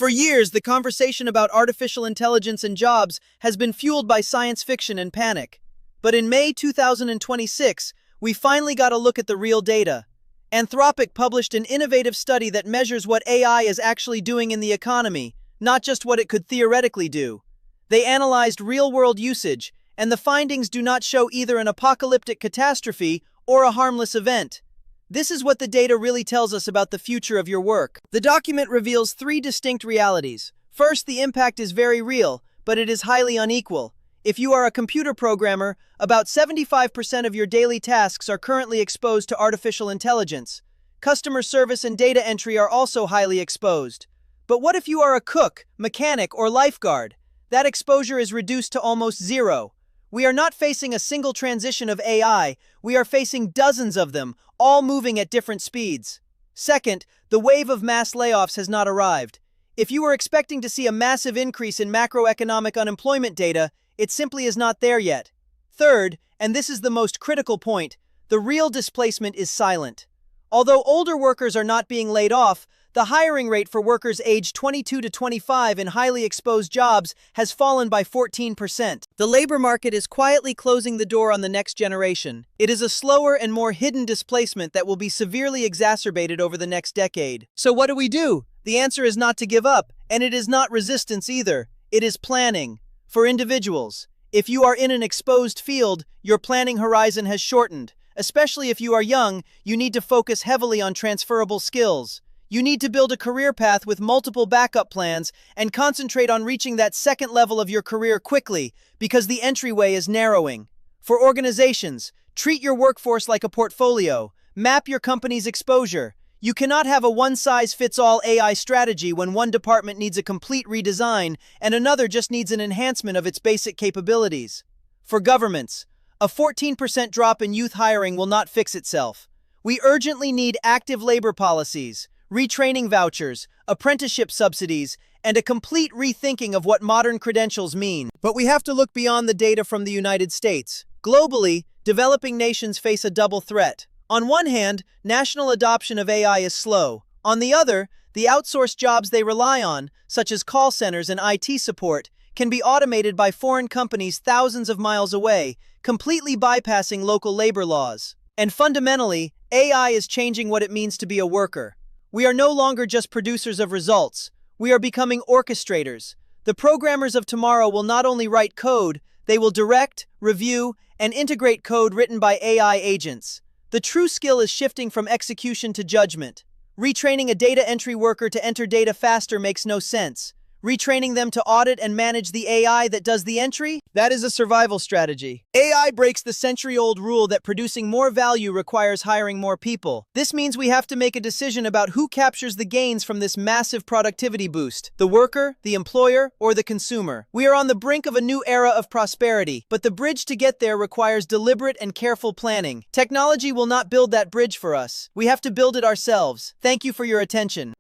For years, the conversation about artificial intelligence and jobs has been fueled by science fiction and panic. But in May 2026, we finally got a look at the real data. Anthropic published an innovative study that measures what AI is actually doing in the economy, not just what it could theoretically do. They analyzed real-world usage, and the findings do not show either an apocalyptic catastrophe or a harmless event. This is what the data really tells us about the future of your work. The document reveals three distinct realities. First, the impact is very real, but it is highly unequal. If you are a computer programmer, about 75% of your daily tasks are currently exposed to artificial intelligence. Customer service and data entry are also highly exposed. But what if you are a cook, mechanic, or lifeguard? That exposure is reduced to almost zero. We are not facing a single transition of AI, we are facing dozens of them, all moving at different speeds. Second, the wave of mass layoffs has not arrived. If you were expecting to see a massive increase in macroeconomic unemployment data, it simply is not there yet. Third, and this is the most critical point, the real displacement is silent. Although older workers are not being laid off, the hiring rate for workers aged 22 to 25 in highly exposed jobs has fallen by 14%. The labor market is quietly closing the door on the next generation. It is a slower and more hidden displacement that will be severely exacerbated over the next decade. So what do? The answer is not to give up, and it is not resistance either. It is planning. For individuals, if you are in an exposed field, your planning horizon has shortened. Especially if you are young, you need to focus heavily on transferable skills. You need to build a career path with multiple backup plans and concentrate on reaching that second level of your career quickly because the entryway is narrowing. For organizations, treat your workforce like a portfolio. Map your company's exposure. You cannot have a one-size-fits-all AI strategy when one department needs a complete redesign and another just needs an enhancement of its basic capabilities. For governments, a 14% drop in youth hiring will not fix itself. We urgently need active labor policies, retraining vouchers, apprenticeship subsidies, and a complete rethinking of what modern credentials mean. But we have to look beyond the data from the United States. Globally, developing nations face a double threat. On one hand, national adoption of AI is slow. On the other, the outsourced jobs they rely on, such as call centers and IT support, can be automated by foreign companies thousands of miles away, completely bypassing local labor laws. And fundamentally, AI is changing what it means to be a worker. We are no longer just producers of results. We are becoming orchestrators. The programmers of tomorrow will not only write code, they will direct, review, and integrate code written by AI agents. The true skill is shifting from execution to judgment. Retraining a data entry worker to enter data faster makes no sense. Retraining them to audit and manage the AI that does the entry? That is a survival strategy. AI breaks the century-old rule that producing more value requires hiring more people. This means we have to make a decision about who captures the gains from this massive productivity boost: the worker, the employer, or the consumer. We are on the brink of a new era of prosperity, but the bridge to get there requires deliberate and careful planning. Technology will not build that bridge for us. We have to build it ourselves. Thank you for your attention.